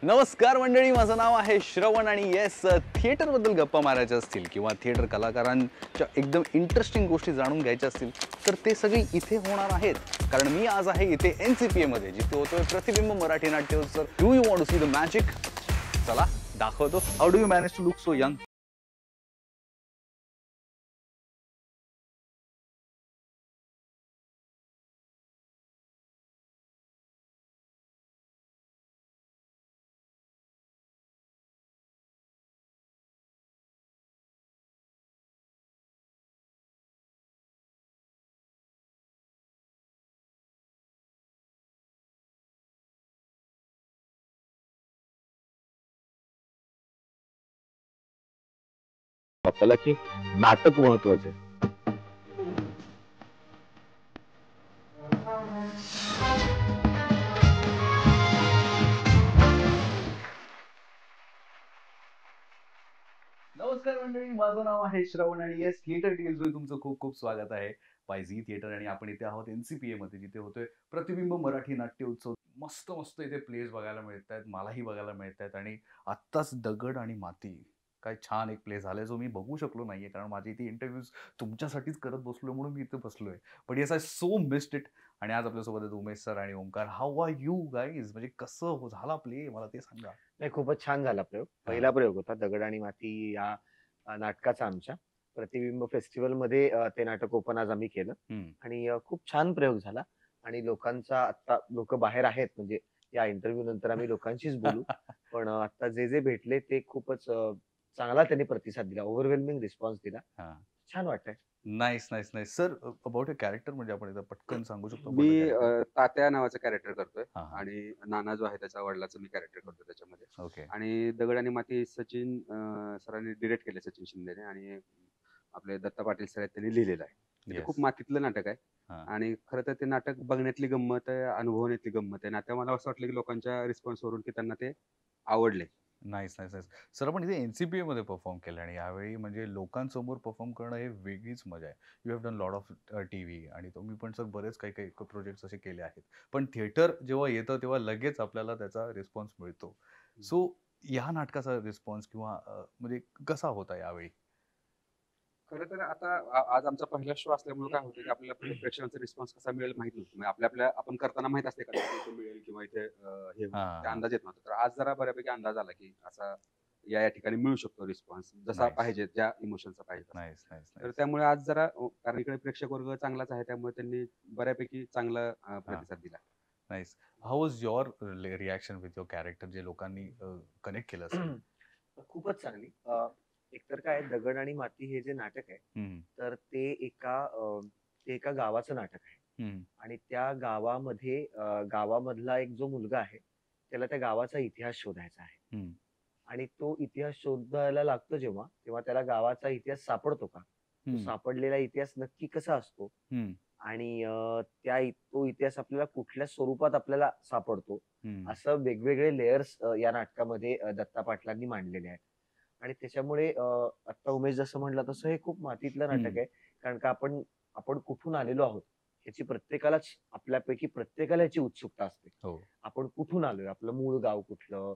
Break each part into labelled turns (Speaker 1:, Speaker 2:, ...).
Speaker 1: नमस्कार मंडळी, माझं नाव आहे श्रवण आणि येस, थिएटरबद्दल गप्पा मारायच्या असतील किंवा थिएटर कलाकारांच्या एकदम इंटरेस्टिंग गोष्टी जाणून घ्यायच्या असतील तर ते सगळे इथे होणार आहेत. कारण मी आज आहे इथे NCPA मध्ये, जिथे होतोय प्रतिबिंब मराठी नाट्योत्सव. Do you want to see the magic? चला दाखवतो. How do you manage to look so young?
Speaker 2: आपल्याला की नाटक महत्वाचं आहे.
Speaker 1: नमस्कार मंडळी, माझं नाव आहे श्रवण आणि येस, थिएटर डिटेल्स मध्ये तुमचं खूप खूप स्वागत आहे. By Zee theatre. आणि आपण इथे आहोत NCPA मध्ये, जिथे होतोय प्रतिबिंब मराठी नाट्य उत्सव. मस्त मस्त इथे प्लेस बघायला मिळत आहेत, मलाही बघायला मिळत आहेत. आणि आत्ताच दगड आणि माती, काय छान एक प्ले झालाय जो मी बघू शकलो नाहीये, कारण माझी इथे इंटरव्ह्यूज तुमच्यासाठीच करत बसलोय म्हणून मी इथे बसलोय. पण yes, I so missed it. आणि आज आपल्यासोबत आहेत उमेश सर आणि Omkar. How are you guys? म्हणजे कसं झाला प्ले, मला ते सांगा.
Speaker 3: नाही, खूपच छान झाला प्रयोग. पहिला प्रयोग होता दगड आणि माती या नाटकाचा आमच्या प्रतिबिंब फेस्टिवल मध्ये ते नाटक ओपन आज आम्ही केलं. आणि खूप छान प्रयोग झाला. आणि लोकांचा आता लोक बाहेर आहेत, म्हणजे या इंटरव्ह्यू नंतर आम्ही लोकांशीच बोलू. पण आता जे जे भेटले ते खूपच चांगला त्यांनी प्रतिसाद दिला, ओव्हरवेल्मिंग रिस्पॉन्स दिला. छान वाटतंय.
Speaker 1: Nice nice nice. Sir, about a character म्हणजे आपण इथं पटकन सांगू शकतो?
Speaker 4: मी तात्या नावाचं कॅरेक्टर करतोय
Speaker 1: हां, हां.
Speaker 4: आणि नाना जो आहे त्याच्या वडिलाचं मी कॅरेक्टर करतोय त्याच्यामध्ये.
Speaker 1: ओके.
Speaker 4: आणि दगड आणि माती सचिन सरांनी डिरेक्ट केले, सचिन शिंदेने. आणि आपले दत्ता पाटील सर आहेत, त्यांनी लिहिलेलं आहे. ते
Speaker 1: Yes.
Speaker 4: खूप मातीतलं नाटक आहे.
Speaker 1: हां.
Speaker 4: आणि खरं तर ते नाटक बघण्यातली गंमत आहे, अनुभवण्यातली गंमत आहे. आणि आता मला असं वाटलं की लोकांच्या रिस्पॉन्स वरून की त्यांना ते आवडले.
Speaker 1: Nice nice nice. सर, आपण इथे NCPA मध्ये परफॉर्म केलं आणि यावेळी म्हणजे लोकांसमोर परफॉर्म करणं हे वेगळीच मजा आहे. You have done lot of TV आणि तुम्ही पण सर बरेच काही काही प्रोजेक्ट्स असे केले आहेत. पण थिएटर जेव्हा येतं तेव्हा लगेच आपल्याला त्याचा रिस्पॉन्स मिळतो. सो या नाटकाचा रिस्पॉन्स किंवा म्हणजे कसा होता यावेळी?
Speaker 4: खरं तर आता आज आमचा पहिला शो असल्यामुळे काय होतं की आपल्याला प्रेक्षकांचा रिस्पॉन्स कसा मिळेल माहित नव्हतं. म्हणजे आपल्या आपण करताना माहित असते का इथे मिळेल किंवा इथे हे होईल,
Speaker 1: हां,
Speaker 4: ते अंदाज येत नव्हता. तर आज जरा बऱ्यापैकी अंदाज आला की असा या ठिकाणी मिळू शकतो रिस्पॉन्स, जसा
Speaker 1: Nice.
Speaker 4: पाहिजे, ज्या इमोशनचा पाहिजे तसा.
Speaker 1: नाईस नाईस
Speaker 4: तर
Speaker 1: नाईस.
Speaker 4: त्यामुळे आज जरा कारण इकडे प्रेक्षक वर्ग चांगलाच आहे, त्यामुळे त्यांनी बऱ्यापैकी चांगला प्रतिसाद दिला.
Speaker 1: Nice. How was your reaction with your character, जे लोकांनी कनेक्ट केलं असेल?
Speaker 3: खूपच चांगली. एकतर काय, दगड आणि माती हे जे नाटक आहे, तर ते एका गावाचं नाटक आहे. आणि त्या गावामध्ये गावामधला एक जो मुलगा आहे, त्याला त्या गावाचा इतिहास शोधायचा आहे. आणि तो इतिहास शोधायला लागतो जेव्हा, तेव्हा त्याला गावाचा इतिहास सापडतो का? तो सापडलेला इतिहास नक्की कसा असतो? आणि तो इतिहास आपल्याला कुठल्या स्वरूपात आपल्याला सापडतो? असं वेगवेगळे लेयर्स या नाटकामध्ये दत्ता पाटलांनी मांडलेले आहेत. आणि त्याच्यामुळे आता उमेश जसं म्हणलं तसं हे खूप मातीतलं नाटक आहे. कारण का आपण कुठून आलेलो आहोत याची आपल्यापैकी प्रत्येकाला याची उत्सुकता असते.
Speaker 1: हो.
Speaker 3: आपण कुठून आलोय, आपलं मूळ गाव कुठलं,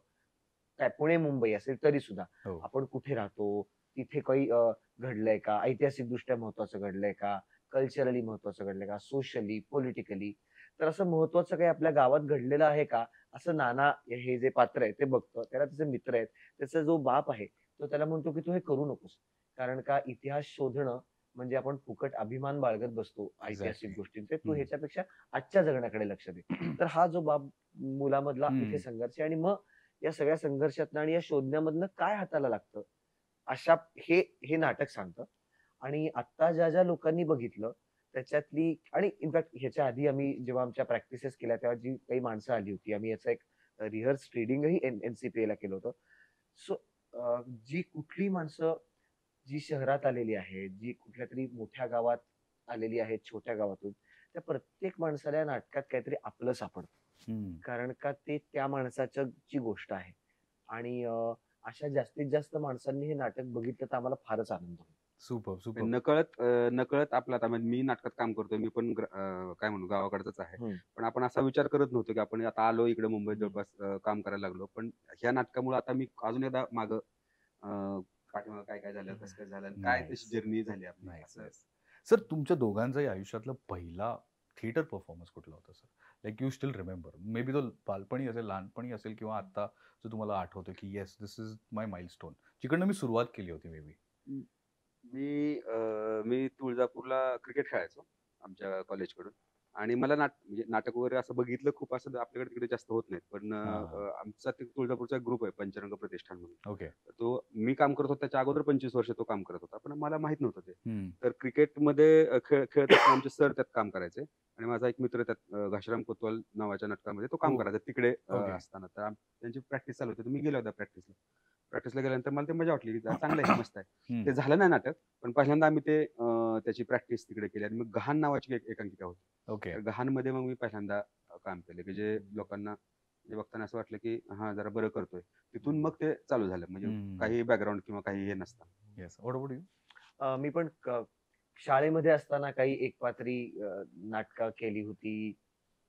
Speaker 3: काय पुणे मुंबई असेल तरी सुद्धा
Speaker 1: हो.
Speaker 3: आपण कुठे राहतो, तिथे काही घडलंय का, ऐतिहासिक दृष्ट्या महत्वाचं घडलंय का, कल्चरली महत्वाचं घडलंय का, सोशली, पॉलिटिकली. तर असं महत्वाचं काही आपल्या गावात घडलेलं आहे का, असं नाना हे जे पात्र आहे ते बघतं. त्याला त्याचे मित्र आहेत, त्याचा जो बाप आहे तो त्याला म्हणतो की तू हे करू नकोस. कारण का इतिहास शोधणं म्हणजे आपण फुकट अभिमान बाळगत बसतो ऐतिहासिक
Speaker 1: Exactly.
Speaker 3: गोष्टींचे. तू ह्याच्यापेक्षा आजच्या जगण्याकडे लक्ष दे. तर हा जो बाप मुलामधला इथे संघर्ष आहे. आणि मग या सगळ्या संघर्षातनं आणि या शोधण्यामधनं काय हाताला लागतं, अशा हे नाटक सांगतं. आणि आता ज्या ज्या लोकांनी बघितलं त्याच्यातली, आणि इनफॅक्ट ह्याच्या आधी आम्ही जेव्हा आमच्या प्रॅक्टिसेस केल्या तेव्हा जी काही माणसं आली होती, आम्ही याचा एक रिहर्स रिडिंगही NCPA ला केलं होतं. सो जी कुठली माणसं जी शहरात आलेली आहेत, जी कुठल्या तरी मोठ्या गावात आलेली आहेत, छोट्या गावातून, त्या प्रत्येक माणसाला या नाटकात काहीतरी आपलं सापडतं. कारण का ते त्या माणसाच्या ची गोष्ट आहे. आणि अशा जास्तीत जास्त माणसांनी हे नाटक बघितलं तर आम्हाला फारच आनंद होईल.
Speaker 1: Super super.
Speaker 4: नकळत आपलं आता म्हणजे मी नाटकात काम करतोय, मी पण काय म्हणू गावाकडचाच आहे. पण आपण असा विचार करत नव्हतो की आपण आता आलो इकडे मुंबईत जवळपास काम करायला लागलो. पण ह्या नाटकामुळे आता मी अजून एकदा मागं पाठीमागं काय काय झालं, कसं काय झालं, आणि काय
Speaker 1: Nice.
Speaker 4: तशी जर्नी झाली आपली
Speaker 1: Nice,
Speaker 4: असं.
Speaker 1: nice. सर तुमच्या दोघांचाही आयुष्यातला पहिला थिएटर परफॉर्मन्स कुठला होता sir? Like you still remember. May be तो बालपणी असेल, लहानपणी असेल किंवा आता जो तुम्हाला आठवतो की yes this is my milestone. जिकडनं मी सुरुवात केली होती मे बी.
Speaker 4: मी तुळजापूरला क्रिकेट खेळायचो आमच्या कॉलेजकडून, आणि मला म्हणजे नाटक वगैरे असं बघितलं खूप, असं आपल्याकडे तिकडे जास्त होत नाहीत. पण आमचा ते तुळजापूरचा ग्रुप आहे पंचरंग प्रतिष्ठान म्हणून.
Speaker 1: ओके.
Speaker 4: तो मी काम करत होतो त्याच्या अगोदर 25 वर्ष तो काम करत होता, पण मला माहित नव्हतं ते.
Speaker 1: हम्म.
Speaker 4: तर क्रिकेटमध्ये खेळत असताना आमचे सर त्यात काम करायचे, आणि माझा एक मित्र त्यात घाशीराम कोतवाल नावाच्या नाटकामध्ये तो काम
Speaker 1: हो.
Speaker 4: करायचा तिकडे
Speaker 1: ओके.
Speaker 4: असताना. तर त्यांची प्रॅक्टिस चालू होती, तर मी गेलो होता प्रॅक्टिसला गेल्यानंतर मला ते मजा वाटली की चांगलं आहे, मस्त आहे.
Speaker 1: हम्म.
Speaker 4: ते झालं नाही नाटक, पण पहिल्यांदा आम्ही ते त्याची प्रॅक्टिस तिकडे केली, आणि मग गहाण नावाची एक एकांकिका होती.
Speaker 1: ओके.
Speaker 4: तर गहाणमध्ये मग मी पहिल्यांदा काम केलं, की जे लोकांना म्हणजे बघताना असं वाटलं की हा जरा बरं करतोय. तिथून मग ते चालू झालं, म्हणजे
Speaker 1: हम्म.
Speaker 4: काही बॅकग्राऊंड किंवा काही हे नसतं.
Speaker 1: येस. What about you?
Speaker 3: मी पण शाळेमध्ये असताना काही एकपात्री नाटकं केली होती.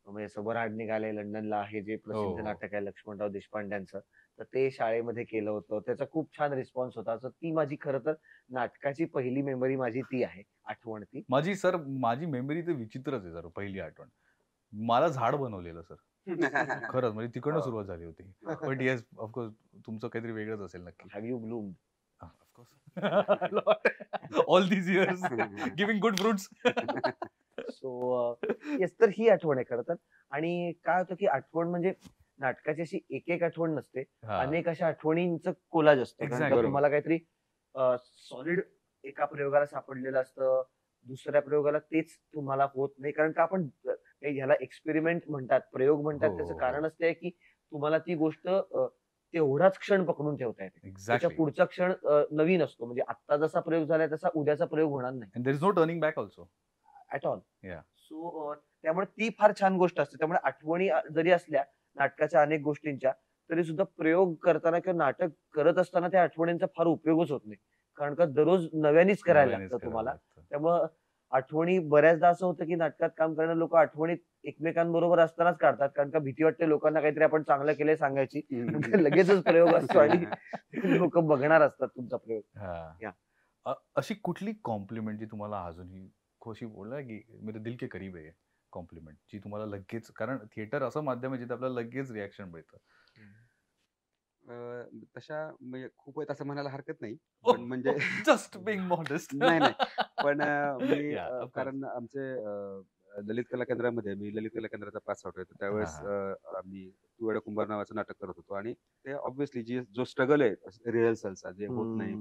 Speaker 3: म्हणजे सबरहाट निघाले लंडनला हे जे प्रसिद्ध
Speaker 1: हो.
Speaker 3: नाटक आहे लक्ष्मणराव देशपांड्यांचं, तर ते शाळेमध्ये केलं होतं. त्याचा खूप छान रिस्पॉन्स होता. तर ती माझी खरं तर नाटकाची पहिली मेमरी माझी ती आहे, आठवण ती.
Speaker 1: माझी मेमरी तर विचित्रच आहे सर. पहिली आठवण. मला झाड बनवलेलं सर. खरंच म्हणजे तिकडनं
Speaker 3: हो.
Speaker 1: सुरुवात झाली होती. बट येस ऑफकोर्स तुमचं काहीतरी वेगळंच असेल नक्की.
Speaker 3: Have you bloomed?
Speaker 1: All these years giving good fruits.
Speaker 3: So yes, तर ही आठवण आहे खरं तर. आणि काय होतं की आठवण म्हणजे नाटकाची अशी एक एक आठवण नसते, अनेक अशा आठवणींचं कोलाज असतं. कारण
Speaker 1: Exactly.
Speaker 3: का तुम्हाला काहीतरी सॉलिड एका प्रयोगाला सापडलेलं असतं, दुसऱ्या प्रयोगाला तेच तुम्हाला होत नाही. कारण का आपण ह्याला एक्सपेरिमेंट म्हणतात, प्रयोग म्हणतात.
Speaker 1: हो,
Speaker 3: त्याचं
Speaker 1: हो.
Speaker 3: कारणच ते आहे की तुम्हाला ती गोष्ट तेवढाच क्षण पकडून ठेवता येते. त्याच्या
Speaker 1: एक्झॅक्टली.
Speaker 3: पुढचा क्षण नवीन असतो. म्हणजे आत्ता जसा प्रयोग झालाय तसा उद्याचा प्रयोग होणार नाही
Speaker 1: and there is no turning back also.
Speaker 3: At all.
Speaker 1: Yeah.
Speaker 3: So त्यामुळे ती फार छान गोष्ट असते. त्यामुळे आठवणी जरी असल्या नाटकाच्या अनेक गोष्टींच्या, तरी सुद्धा प्रयोग करताना किंवा नाटक करत असताना त्या आठवणींचा फार उपयोगच होत नाही. कारण का दररोज नव्यानेच करायला
Speaker 1: नव्यानेच
Speaker 3: लागतं
Speaker 1: करावं
Speaker 3: तुम्हाला.
Speaker 1: लागतं.
Speaker 3: त्यामुळं आठवणी बऱ्याचदा असं होतं की नाटकात काम करणारे लोक आठवणीत एकमेकांबरोबर असतानाच काढतात. कारण का भीती वाटते लोकांना काहीतरी आपण चांगलं केलंय सांगायची. कारण का लगेचच प्रयोग असतो आणि लोक बघणार असतात तुमचा प्रयोग.
Speaker 1: हा.
Speaker 3: Yeah.
Speaker 1: अशी कुठली कॉम्प्लिमेंट जी तुम्हाला अजूनही अशी बोलला की मेरे दिल के करीब आहे कॉम्प्लिमेंट, जी तुम्हाला लगेच, कारण थिएटर असं माध्यम आहे जिथे आपल्याला लगेच रिॲक्शन मिळतं.
Speaker 4: तशा म्हणजे खूप आहेत असं म्हणायला हरकत नाही,
Speaker 1: Oh,
Speaker 4: पण म्हणजे
Speaker 1: जस्ट बिंग मॉडेस्ट.
Speaker 4: नाही. पण मी
Speaker 1: Yeah, of course.
Speaker 4: कारण आमचे ललित कला केंद्रामध्ये मी ललित कला केंद्राचा पास आउट आहे. तर त्यावेळेस आम्ही तू वेडा कुंभार नावाचं नाटक करत होतो, आणि ते ऑब्व्हियसली जो स्ट्रगल आहे रिहर्सलचा, जे होत नाही,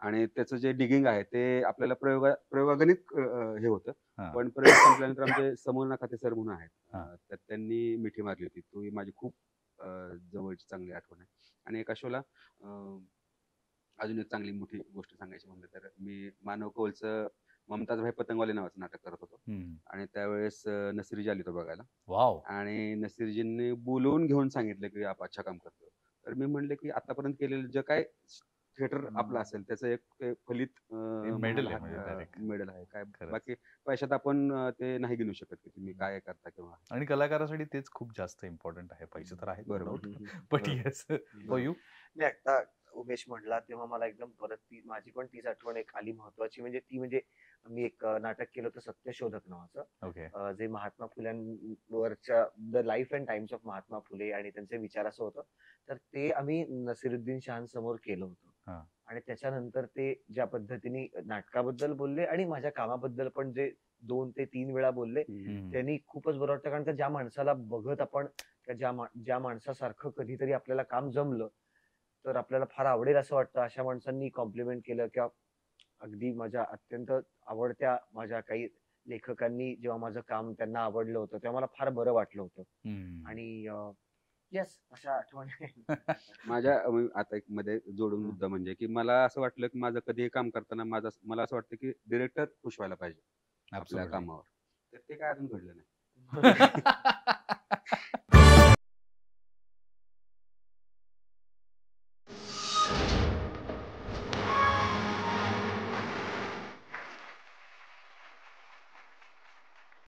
Speaker 4: आणि त्याचं जे डिगिंग आहे ते आपल्याला प्रयोगागणित हे होतं. पण प्रयोग संपल्यानंतर आमचे समोर खाते सर म्हणून आहेत, तर त्यांनी मिठी मारली होती. तो ही माझी खूप जवळची चांगली आठवण आहे. आणि एका शोला अजून एक चांगली मोठी गोष्ट सांगायची म्हणलं तर, मी मानव कौलचं ममताज भाई पतंगवाले नावाचं नाटक करत होतो, आणि त्यावेळेस नसीरजी आली होती बघायला.
Speaker 1: वाव.
Speaker 4: आणि नसीरजींनी बोलवून घेऊन सांगितलं की आप अच्छा काम करतो. तर मी म्हणले की आतापर्यंत केलेलं जे काय थिएटर आपलं असेल त्याचं एक फलित
Speaker 1: मेडल आहे म्हणजे direct.
Speaker 4: मेडल आहे. काय
Speaker 1: खरंच.
Speaker 4: बाकी पैशात आपण ते नाही घेऊ शकत की तुम्ही काय करता किंवा.
Speaker 1: आणि कलाकारासाठी तेच खूप जास्त इम्पॉर्टंट आहे. पैसे तर आहेत
Speaker 4: बरोबर.
Speaker 1: But yes for you.
Speaker 3: मी आता उमेश म्हटला तेव्हा मला एकदम परत ती माझी पण तीच आठवण एक आली महत्वाची. म्हणजे ती म्हणजे मी एक नाटक केलं होतं सत्यशोधक नावाचं,
Speaker 1: ओके.
Speaker 3: जे महात्मा फुल्यांवरच्या the life and times of Mahatma Phule आणि त्यांचे विचार असं होतं. तर ते आम्ही नसीरुद्दीन शहांसमोर केलं होतं. आणि त्याच्यानंतर ते ज्या पद्धतीने नाटकाबद्दल बोलले आणि माझ्या कामाबद्दल पण जे 2 ते 3 वेळा बोलले, त्यांनी खूपच बरं वाटतं. कारण का ज्या माणसाला बघत आपण ज्या माणसासारखं कधीतरी आपल्याला काम जमलं तर आपल्याला फार आवडेल असं वाटतं. अशा माणसांनी कॉम्प्लिमेंट केलं किंवा अगदी माझ्या अत्यंत आवडत्या माझ्या काही लेखकांनी जेव्हा माझं काम त्यांना आवडलं होतं तेव्हा मला फार बरं वाटलं होतं. आणि येस, अशा आठवणी.
Speaker 4: माझ्या आता एक मध्ये जोडून मुद्दा म्हणजे की मला असं वाटलं की माझं कधीही काम करताना मला असं वाटतं की डिरेक्टर खुश व्हायला पाहिजे आपल्या कामावर. तर ते काय अजून घडलं नाही.